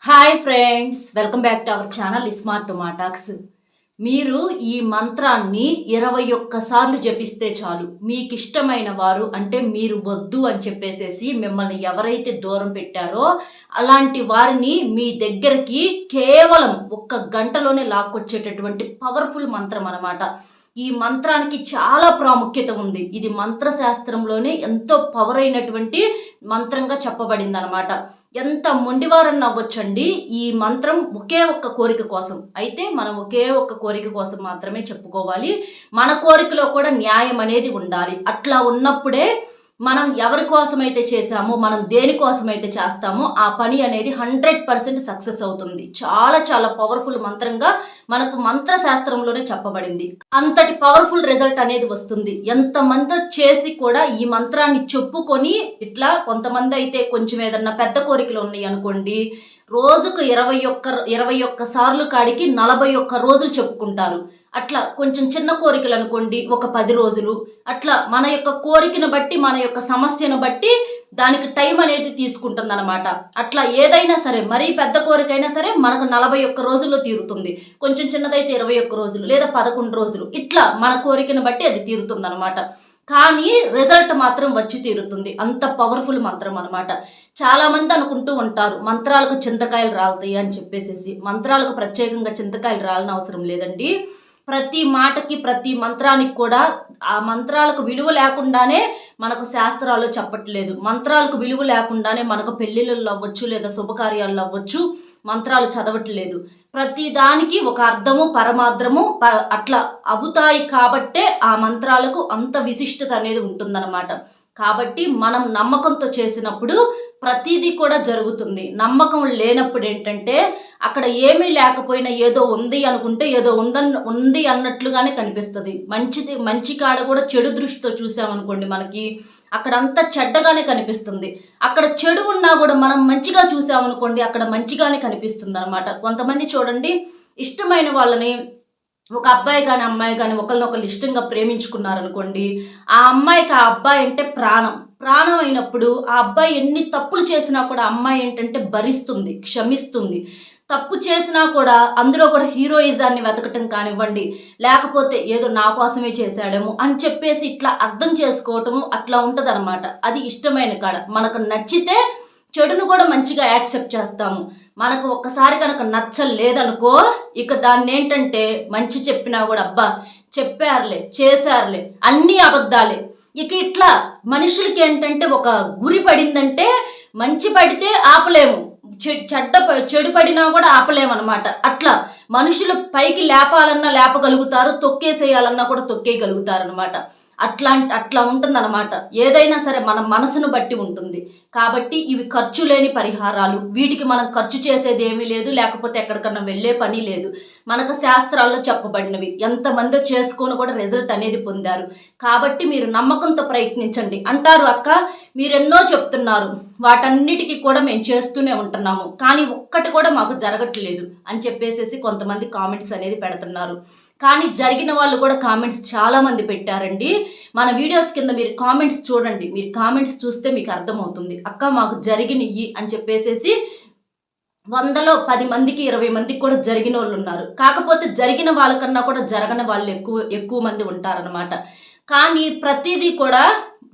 Hi friends, welcome back to our channel smart Tomatalks. మీరు ఈ మంత్రాన్ని 21 సార్లు జపిస్తే చాలు. మీకు ఇష్టమైన వారు అంటే మీరు వద్దు అని చెప్పేసేసి మిమ్మల్ని ఎవరైతే దూరం పెట్టారో అలాంటి వారిని మీ దగ్గరికి కేవలం 1 గంటలోనే లాక్కొచ్చేటటువంటి పవర్ఫుల్ మంత్రం అన్నమాట. ఈ మంత్రానికి చాలా ప్రాముఖ్యత ఉంది. ఇది మంత్రశాస్త్రంలోనే ఎంతో పవర్ అయినటువంటి మంత్రంగా చెప్పబడింది అనమాట. ఎంత మొండివారని అవ్వచ్చండి ఈ మంత్రం ఒకే ఒక్క కోరిక కోసం. అయితే మనం ఒకే ఒక్క కోరిక కోసం మాత్రమే చెప్పుకోవాలి. మన కోరికలో కూడా న్యాయం అనేది ఉండాలి. అట్లా ఉన్నప్పుడే మనం ఎవరి కోసమైతే చేశామో, మనం దేనికోసమైతే చేస్తామో ఆ పని అనేది 100% సక్సెస్ అవుతుంది. చాలా చాలా పవర్ఫుల్ మంత్రంగా మనకు మంత్రశాస్త్రంలోనే చెప్పబడింది. అంతటి పవర్ఫుల్ రిజల్ట్ అనేది వస్తుంది. ఎంతమంది చేసి కూడా ఈ మంత్రాన్ని చెప్పుకొని ఇట్లా కొంతమంది అయితే కొంచెం ఏదన్నా పెద్ద కోరికలు ఉన్నాయి అనుకోండి, రోజుకు 21 సార్లు కాడికి 41 రోజులు చెప్పుకుంటారు. అట్లా కొంచెం చిన్న కోరికలు అనుకోండి ఒక 10 రోజులు. అట్లా మన యొక్క కోరికను బట్టి, మన యొక్క సమస్యను బట్టి దానికి టైం అనేది తీసుకుంటుంది అనమాట. అట్లా ఏదైనా సరే, మరీ పెద్ద కోరికైనా సరే మనకు 41 రోజుల్లో తీరుతుంది. కొంచెం చిన్నదైతే 21 రోజులు లేదా 11 రోజులు. ఇట్లా మన కోరికను బట్టి అది తీరుతుంది అనమాట. కానీ రిజల్ట్ మాత్రం వచ్చి తీరుతుంది. అంత పవర్ఫుల్ మంత్రం అనమాట. చాలా మంది అనుకుంటూ ఉంటారు మంత్రాలకు చింతకాయలు రాలుతాయి అని చెప్పేసి. మంత్రాలకు ప్రత్యేకంగా చింతకాయలు రాలని అవసరం లేదండి. ప్రతి మాటకి, ప్రతి మంత్రానికి కూడా ఆ మంత్రాలకు విలువ లేకుండానే మనకు శాస్త్రాలు చెప్పట్లేదు. మంత్రాలకు విలువ లేకుండానే మనకు పెళ్లిళ్ళు అవ్వచ్చు లేదా శుభకార్యాలు అవ్వచ్చు మంత్రాలు చదవట్లేదు. ప్రతి దానికి ఒక అర్థము, పరమార్థము అట్లా అవుతాయి. కాబట్టే ఆ మంత్రాలకు అంత విశిష్టత అనేది ఉంటుందన్నమాట. కాబట్టి మనం నమ్మకంతో చేసినప్పుడు ప్రతిదీ కూడా జరుగుతుంది. నమ్మకం లేనప్పుడు ఏంటంటే అక్కడ ఏమీ లేకపోయినా ఏదో ఉంది అనుకుంటే ఏదో ఉంది అన్నట్లుగానే కనిపిస్తుంది. మంచి కాడ కూడా చెడు దృష్టితో చూసామనుకోండి, మనకి అక్కడంతా చెడ్డగానే కనిపిస్తుంది. అక్కడ చెడు ఉన్నా కూడా మనం మంచిగా చూసామనుకోండి, అక్కడ మంచిగానే కనిపిస్తుంది అనమాట. కొంతమంది చూడండి, ఇష్టమైన వాళ్ళని ఒక అబ్బాయి కానీ అమ్మాయి కానీ ఒకరినొకరు ఇష్టంగా ప్రేమించుకున్నారనుకోండి, ఆ అమ్మాయికి ఆ అబ్బాయి అంటే ప్రాణం అయినప్పుడు ఆ అబ్బాయి ఎన్ని తప్పులు చేసినా కూడా అమ్మాయి ఏంటంటే భరిస్తుంది, క్షమిస్తుంది. తప్పు చేసినా కూడా అందులో కూడా హీరోయిజాన్ని వెతకటం కానివ్వండి, లేకపోతే ఏదో నా కోసమే చేశాడేమో అని చెప్పేసి ఇట్లా అర్థం చేసుకోవటము అట్లా ఉంటుంది అనమాట. అది ఇష్టమైన కాడ మనకు నచ్చితే చెడును కూడా మంచిగా యాక్సెప్ట్ చేస్తాము. మనకు ఒక్కసారి కనుక నచ్చలేదనుకో, ఇక దాన్ని ఏంటంటే మంచి చెప్పినా కూడా అబ్బా చెప్పారులే, చేశారులే, అన్నీ అబద్ధాలే. ఇక ఇట్లా మనుషులకి ఏంటంటే ఒక గురి పడిందంటే మంచి పడితే ఆపలేము, చెడు పడినా కూడా ఆపలేమన్నమాట. అట్లా మనుషులు పైకి లేపాలన్నా లేపగలుగుతారు, తొక్కేసేయాలన్నా కూడా తొక్కేయగలుగుతారు అనమాట. అట్లా ఉంటుందన్నమాట. ఏదైనా సరే మన మనసును బట్టి ఉంటుంది. కాబట్టి ఇవి ఖర్చు లేని పరిహారాలు. వీటికి మనం ఖర్చు చేసేది ఏమీ లేదు, లేకపోతే ఎక్కడికన్నా వెళ్ళే పని లేదు. మనకు శాస్త్రాల్లో చెప్పబడినవి. ఎంతమందో చేసుకొని కూడా రిజల్ట్ అనేది పొందారు. కాబట్టి మీరు నమ్మకంతో ప్రయత్నించండి. అంటారు అక్క మీరెన్నో చెప్తున్నారు, వాటన్నిటికీ కూడా మేము చేస్తూనే ఉంటున్నాము, కానీ ఒక్కటి కూడా మాకు జరగట్లేదు అని చెప్పేసి కొంతమంది కామెంట్స్ అనేది పెడుతున్నారు. కానీ జరిగిన వాళ్ళు కూడా కామెంట్స్ చాలా మంది పెట్టారండి. మన వీడియోస్ కింద మీరు కామెంట్స్ చూడండి. మీరు కామెంట్స్ చూస్తే మీకు అర్థమవుతుంది. అక్క మాకు జరిగినవి అని చెప్పేసి 100లో 10 మందికి 20 మందికి కూడా జరిగిన వాళ్ళు ఉన్నారు. కాకపోతే జరిగిన వాళ్ళకన్నా కూడా జరగని వాళ్ళు ఎక్కువ మంది ఉంటారనమాట. కానీ ప్రతిదీ కూడా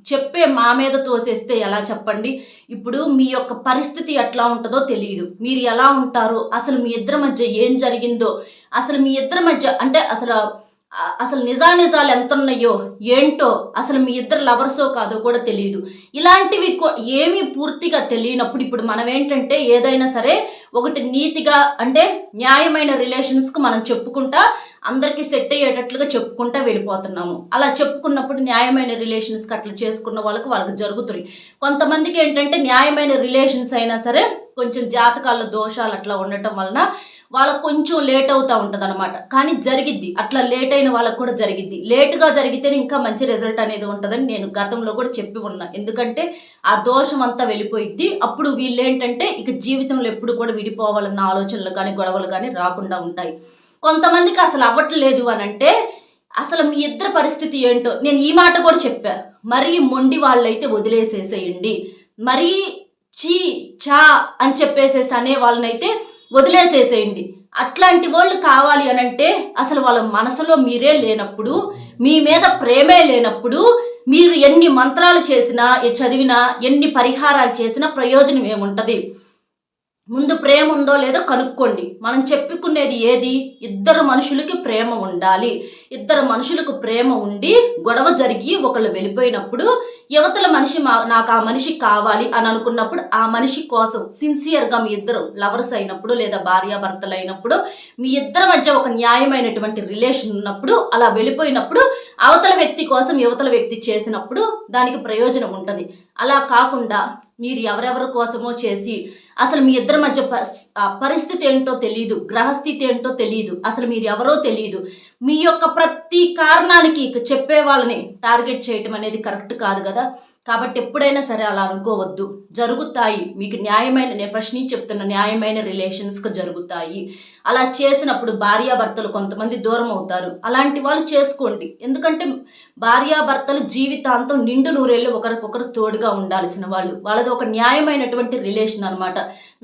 చెప్పే మా మీద తోసేస్తే ఎలా చెప్పండి? ఇప్పుడు మీ యొక్క పరిస్థితి ఎట్లా ఉంటుందో తెలియదు, మీరు ఎలా ఉంటారో, అసలు మీ ఇద్దరి మధ్య ఏం జరిగిందో, అసలు మీ ఇద్దరి మధ్య అంటే అసలు నిజాలు ఎంత ఉన్నాయో ఏంటో, అసలు మీ ఇద్దరు లవర్సో కాదో కూడా తెలియదు. ఇలాంటివి ఏమీ పూర్తిగా తెలియనప్పుడు ఇప్పుడు మనం ఏంటంటే ఏదైనా సరే ఒకటి నీతిగా అంటే న్యాయమైన రిలేషన్స్కి మనం చెప్పుకుంటా అందరికీ సెట్ అయ్యేటట్లుగా చెప్పుకుంటా వెళ్ళిపోతున్నాము. అలా చెప్పుకున్నప్పుడు న్యాయమైన రిలేషన్స్కి అట్లా చేసుకున్న వాళ్ళకి జరుగుతుంది. కొంతమందికి ఏంటంటే న్యాయమైన రిలేషన్స్ అయినా సరే కొంచెం జాతకాల దోషాలు అట్లా ఉండటం వలన వాళ్ళకు కొంచెం లేట్ అవుతూ ఉంటుంది అనమాట. కానీ జరిగిద్ది. అట్లా లేట్ అయిన వాళ్ళకు కూడా జరిగిద్ది. లేటుగా జరిగితేనే ఇంకా మంచి రిజల్ట్ అనేది ఉంటుందని నేను గతంలో కూడా చెప్పి ఉన్నా. ఎందుకంటే ఆ దోషం అంతా వెళ్ళిపోయిద్ది. అప్పుడు వీళ్ళు ఏంటంటే ఇక జీవితంలో ఎప్పుడు కూడా విడిపోవాలన్న ఆలోచనలు కానీ గొడవలు కానీ రాకుండా ఉంటాయి. కొంతమందికి అసలు అవ్వట్లేదు అని అంటే అసలు మీ ఇద్దరి పరిస్థితి ఏంటో నేను ఈ మాట కూడా చెప్పా. మరీ మొండి వాళ్ళైతే వదిలేసేసేయండి. మరీ చీ చా అని చెప్పేసేసి అనే వాళ్ళనైతే వదిలేసేసేయండి. అట్లాంటి వాళ్ళు కావాలి అనంటే అసలు వాళ్ళ మనసులో మీరే లేనప్పుడు, మీ మీద ప్రేమే లేనప్పుడు మీరు ఎన్ని మంత్రాలు చేసినా, చదివినా, ఎన్ని పరిహారాలు చేసినా ప్రయోజనం ఏముంటుంది? ముందు ప్రేమ ఉందో లేదో కనుక్కోండి. మనం చెప్పుకునేది ఏది? ఇద్దరు మనుషులకి ప్రేమ ఉండాలి. ఇద్దరు మనుషులకు ప్రేమ ఉండి గొడవ జరిగి ఒకళ్ళు వెళ్ళిపోయినప్పుడు యువతల మనిషి నాకు ఆ మనిషి కావాలి అని అనుకున్నప్పుడు ఆ మనిషి కోసం సిన్సియర్గా మీ ఇద్దరు లవర్స్ అయినప్పుడు లేదా భార్యాభర్తలు అయినప్పుడు మీ ఇద్దరి మధ్య ఒక న్యాయమైనటువంటి రిలేషన్ ఉన్నప్పుడు అలా వెళ్ళిపోయినప్పుడు అవతల వ్యక్తి కోసం యువతల వ్యక్తి చేసినప్పుడు దానికి ప్రయోజనం ఉంటుంది. అలా కాకుండా మీరు ఎవరెవరి కోసమో చేసి అసలు మీ ఇద్దరి మధ్య పరిస్థితి ఏంటో తెలియదు, గ్రహస్థితి ఏంటో తెలియదు, అసలు మీరు ఎవరో తెలియదు, మీ యొక్క ప్రతి కారణానికి చెప్పే వాళ్ళని టార్గెట్ చేయటం అనేది కరెక్ట్ కాదు కదా. కాబట్టి ఎప్పుడైనా సరే అలా అనుకోవద్దు. జరుగుతాయి మీకు న్యాయమైన, నేను ఫస్ట్ నుంచి చెప్తున్న న్యాయమైన రిలేషన్స్గా జరుగుతాయి. అలా చేసినప్పుడు భార్యాభర్తలు కొంతమంది దూరం అవుతారు. అలాంటి వాళ్ళు చేసుకోండి. ఎందుకంటే భార్యాభర్తలు జీవితాంతం నిండు నూరేళ్ళు ఒకరికొకరు తోడుగా ఉండాల్సిన వాళ్ళు. వాళ్ళది ఒక న్యాయమైనటువంటి రిలేషన్ అనమాట.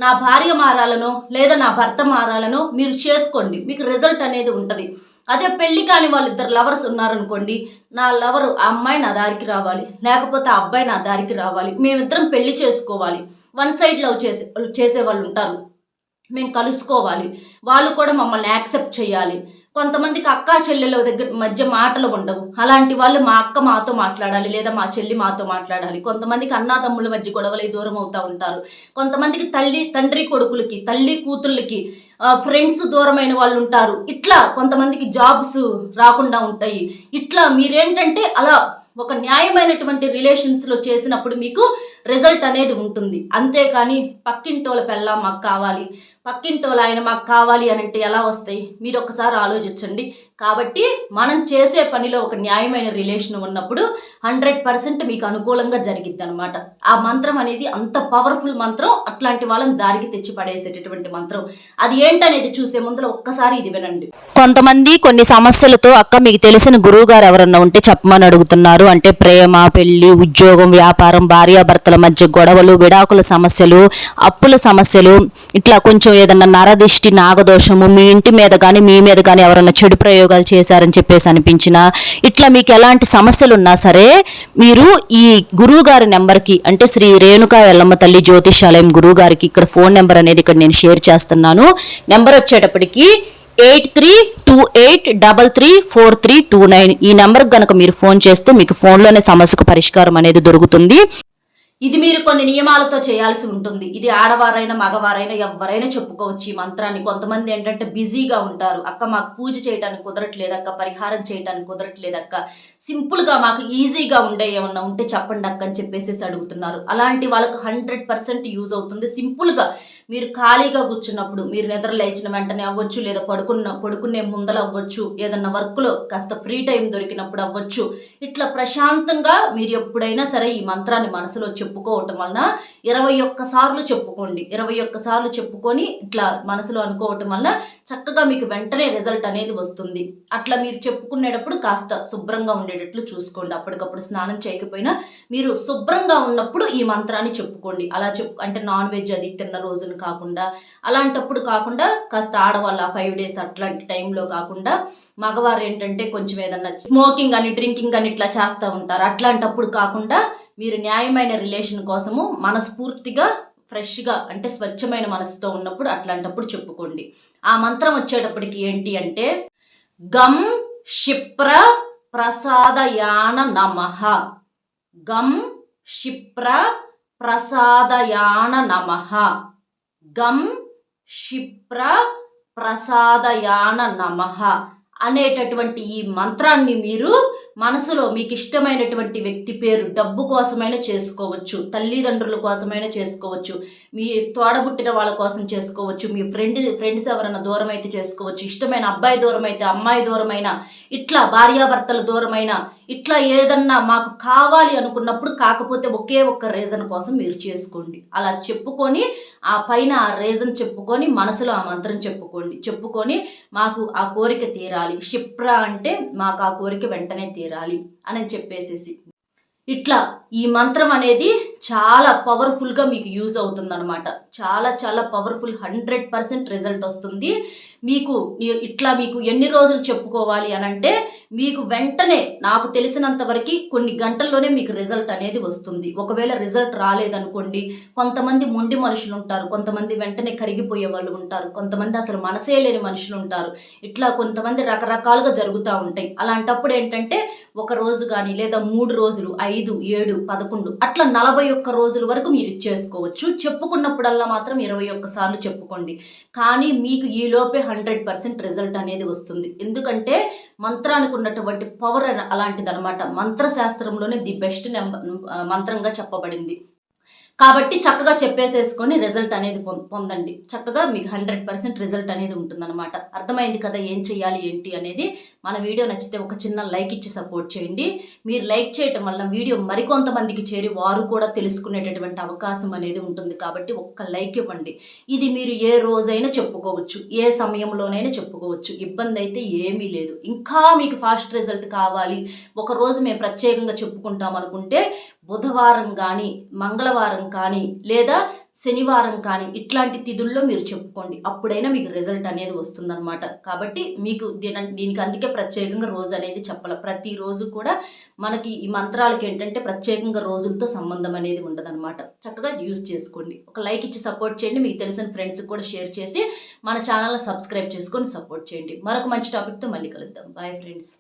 నా భార్య మారాలనో లేదా నా భర్త మారాలనో మీరు చేసుకోండి, మీకు రిజల్ట్ అనేది ఉంటుంది. అదే పెళ్లి కాని వాళ్ళిద్దరు లవర్స్ ఉన్నారనుకోండి, నా లవరు ఆ అమ్మాయి నా దారికి రావాలి, లేకపోతే ఆ అబ్బాయి నా దారికి రావాలి, మేమిద్దరం పెళ్లి చేసుకోవాలి. వన్ సైడ్ లవ్ చేసే వాళ్ళు ఉంటారు. మేము కలుసుకోవాలి, వాళ్ళు కూడా మమ్మల్ని యాక్సెప్ట్ చేయాలి. కొంతమందికి అక్కా చెల్లెల దగ్గర మధ్య మాటలు ఉండవు. అలాంటి వాళ్ళు మా అక్క మాతో మాట్లాడాలి లేదా మా చెల్లి మాతో మాట్లాడాలి. కొంతమందికి అన్నాతమ్ముల మధ్య గొడవలై దూరం అవుతూ ఉంటారు. కొంతమందికి తండ్రి కొడుకులకి, తల్లి కూతుళ్ళకి ఫ్రెండ్స్ దూరమైన వాళ్ళు ఉంటారు. ఇట్లా కొంతమందికి జాబ్స్ రాకుండా ఉంటాయి. ఇట్లా మీరేంటంటే అలా ఒక న్యాయమైనటువంటి రిలేషన్స్లో చేసినప్పుడు మీకు రిజల్ట్ అనేది ఉంటుంది. అంతేకాని పక్కింటోళ్ళ పెళ్ళ మాకు కావాలి, పక్కింటోళ్ళ ఆయన మాకు కావాలి అని అంటే ఎలా వస్తాయి? మీరు ఒకసారి ఆలోచించండి. కాబట్టి మనం చేసే పనిలో ఒక న్యాయమైన రిలేషన్ ఉన్నప్పుడు 100% మీకు అనుకూలంగా జరిగిద్ది అనమాట. ఆ మంత్రం అనేది అంత పవర్ఫుల్ మంత్రం. అట్లాంటి వాళ్ళని దారికి తెచ్చి పడేసేటటువంటి మంత్రం. అది ఏంటనేది చూసే ముందులో ఒక్కసారి ఇది వినండి. కొంతమంది కొన్ని సమస్యలతో అక్క మీకు తెలిసిన గురువు గారు ఎవరన్నా ఉంటే చెప్పమని అడుగుతున్నారు. అంటే ప్రేమ, పెళ్లి, ఉద్యోగం, వ్యాపారం, భార్యాభర్తల మధ్య గొడవలు, విడాకుల సమస్యలు, అప్పుల సమస్యలు, ఇట్లా కొంచెం ఏదన్నా నరదిష్టి, నాగదోషము, మీ ఇంటి మీద కానీ మీ మీద కానీ ఎవరన్నా చెడు ప్రయోగాలు చేశారని చెప్పేసి అనిపించినా, ఇట్లా మీకు ఎలాంటి సమస్యలు ఉన్నా సరే మీరు ఈ గురువు గారి నెంబర్కి, అంటే శ్రీ రేణుకా ఎల్లమ్మ తల్లి జ్యోతిషాలయం గురువు గారికి ఇక్కడ ఫోన్ నెంబర్ అనేది ఇక్కడ నేను షేర్ చేస్తున్నాను. నెంబర్ వచ్చేటప్పటికి 8328334329. ఈ నెంబర్కి గనక మీరు ఫోన్ చేస్తే మీకు ఫోన్లోనే సమస్యకు పరిష్కారం అనేది దొరుకుతుంది. ఇది మీరు కొన్ని నియమాలతో చేయాల్సి ఉంటుంది. ఇది ఆడవారైనా మగవారైనా ఎవరైనా చెప్పుకోవచ్చు ఈ మంత్రాన్ని. కొంతమంది ఏంటంటే బిజీగా ఉంటారు. అక్క మాకు పూజ చేయడానికి కుదరట్లేదు అక్క, పరిహారం చేయడానికి కుదరట్లేదు అక్క, సింపుల్గా మాకు ఈజీగా ఉండే ఏమన్నా ఉంటే చెప్పండి అక్క అని చెప్పేసి అడుగుతున్నారు. అలాంటి వాళ్ళకు 100% యూజ్ అవుతుంది. సింపుల్గా మీరు ఖాళీగా కూర్చున్నప్పుడు, మీరు నిద్ర లేచిన వెంటనే అవ్వచ్చు, లేదా పడుకునే ముందర అవ్వచ్చు, ఏదన్నా వర్క్లో కాస్త ఫ్రీ టైం దొరికినప్పుడు అవ్వచ్చు, ఇట్లా ప్రశాంతంగా మీరు ఎప్పుడైనా సరే ఈ మంత్రాన్ని మనసులో చెప్పుకోవటం వలన 21 సార్లు చెప్పుకోండి. 21 సార్లు చెప్పుకొని ఇట్లా మనసులో అనుకోవటం వలన చక్కగా మీకు వెంటనే రిజల్ట్ అనేది వస్తుంది. అట్లా మీరు చెప్పుకునేటప్పుడు కాస్త శుభ్రంగా ఉండేటట్లు చూసుకోండి. అప్పటికప్పుడు స్నానం చేయకపోయినా మీరు శుభ్రంగా ఉన్నప్పుడు ఈ మంత్రాన్ని చెప్పుకోండి. అలా అంటే నాన్ వెజ్ అది తిన్న రోజున కాకుండా, అలాంటప్పుడు కాకుండా కాస్త ఆడవాళ్ళ 5 days అట్లాంటి టైంలో కాకుండా, మగవారు ఏంటంటే కొంచెం ఏదన్నా స్మోకింగ్ అని డ్రింకింగ్ అని ఇట్లా చేస్తూ ఉంటారు. అట్లాంటప్పుడు కాకుండా మీరు న్యాయమైన రిలేషన్ కోసము మనస్ఫూర్తిగా ఫ్రెష్గా అంటే స్వచ్ఛమైన మనసుతో ఉన్నప్పుడు అట్లాంటప్పుడు చెప్పుకోండి. ఆ మంత్రం వచ్చేటప్పటికి ఏంటి అంటే గం క్షిప్ర ప్రసాదయాన నమః. గం క్షిప్ర ప్రసాదయాన నమః. గం క్షిప్ర ప్రసాదయాన నమః అనేటటువంటి ఈ మంత్రాన్ని మీరు మనసులో మీకు ఇష్టమైనటువంటి వ్యక్తి పేరు, డబ్బు కోసమైనా చేసుకోవచ్చు, తల్లిదండ్రుల కోసమైనా చేసుకోవచ్చు, మీ తోడబుట్టిన వాళ్ళ కోసం చేసుకోవచ్చు, మీ ఫ్రెండ్స్ ఎవరైనా దూరం అయితే చేసుకోవచ్చు, ఇష్టమైన అబ్బాయి దూరం అయితే అమ్మాయి దూరమైనా, ఇట్లా భార్యాభర్తల దూరమైనా, ఇట్లా ఏదన్నా మాకు కావాలి అనుకున్నప్పుడు, కాకపోతే ఒకే ఒక్క రీజన్ కోసం మీరు చేసుకోండి. అలా చెప్పుకొని ఆ పైన ఆ రీజన్ చెప్పుకొని మనసులో ఆ మంత్రం చెప్పుకొని మాకు ఆ కోరిక తీరాలి, క్షిప్ర అంటే మాకు ఆ కోరిక వెంటనే తీరాలి అని చెప్పేసేసి ఇట్లా ఈ మంత్రం అనేది చాలా పవర్ఫుల్గా మీకు యూజ్ అవుతుందన్నమాట. చాలా చాలా పవర్ఫుల్, 100% రిజల్ట్ వస్తుంది. మీకు మీకు ఎన్ని రోజులు చెప్పుకోవాలి అని అంటే, మీకు వెంటనే నాకు తెలిసినంత వరకు కొన్ని గంటల్లోనే మీకు రిజల్ట్ అనేది వస్తుంది. ఒకవేళ రిజల్ట్ రాలేదనుకోండి, కొంతమంది మొండి మనుషులు ఉంటారు, కొంతమంది వెంటనే కరిగిపోయే వాళ్ళు ఉంటారు, కొంతమంది అసలు మనసే లేని మనుషులు ఉంటారు. ఇట్లా కొంతమంది రకరకాలుగా జరుగుతూ ఉంటాయి. అలాంటప్పుడు ఏంటంటే ఒక రోజు కానీ లేదా 3 రోజులు, 5, 7, 11 అట్లా 41 రోజుల వరకు మీరు ఇచ్చేసుకోవచ్చు. చెప్పుకున్నప్పుడల్లా మాత్రం 21 సార్లు చెప్పుకోండి. కానీ మీకు ఈలోపే 100% రిజల్ట్ అనేది వస్తుంది. ఎందుకంటే మంత్రానికి ఉన్నటువంటి పవర్ అలాంటిదనమాట. మంత్రశాస్త్రంలోనే ది బెస్ట్ మంత్రంగా చెప్పబడింది. కాబట్టి చక్కగా చెప్పేసేసుకొని రిజల్ట్ అనేది పొందండి. చక్కగా మీకు 100% రిజల్ట్ అనేది ఉంటుందన్నమాట. అర్థమైంది కదా ఏం చేయాలి ఏంటి అనేది. మన వీడియో నచ్చితే ఒక చిన్న లైక్ ఇచ్చి సపోర్ట్ చేయండి. మీరు లైక్ చేయటం వల్ల వీడియో మరికొంతమందికి చేరి వారు కూడా తెలుసుకునేటటువంటి అవకాశం అనేది ఉంటుంది. కాబట్టి ఒక్క లైక్ ఇవ్వండి. ఇది మీరు ఏ రోజైనా చెప్పుకోవచ్చు, ఏ సమయంలోనైనా చెప్పుకోవచ్చు. ఇబ్బంది అయితే ఏమీ లేదు. ఇంకా మీకు ఫాస్ట్ రిజల్ట్ కావాలి, ఒకరోజు మేము ప్రత్యేకంగా చెప్పుకుంటాం అనుకుంటే బుధవారం కానీ, మంగళవారం కానీ, లేదా శనివారం కానీ ఇట్లాంటి తిథుల్లో మీరు చెప్పుకోండి. అప్పుడైనా మీకు రిజల్ట్ అనేది వస్తుందన్నమాట. కాబట్టి మీకు దీనికి అందుకే ప్రత్యేకంగా రోజు అనేది చెప్పాలి. ప్రతిరోజు కూడా మనకి ఈ మంత్రాలకి ఏంటంటే ప్రత్యేకంగా రోజులతో సంబంధం అనేది ఉండదన్నమాట. చక్కగా యూజ్ చేసుకోండి. ఒక లైక్ ఇచ్చి సపోర్ట్ చేయండి. మీకు తెలిసిన ఫ్రెండ్స్కి కూడా షేర్ చేసి మన ఛానల్ని సబ్స్క్రైబ్ చేసుకొని సపోర్ట్ చేయండి. మరొక మంచి టాపిక్తో మళ్ళీ కలుద్దాం. Bye friends.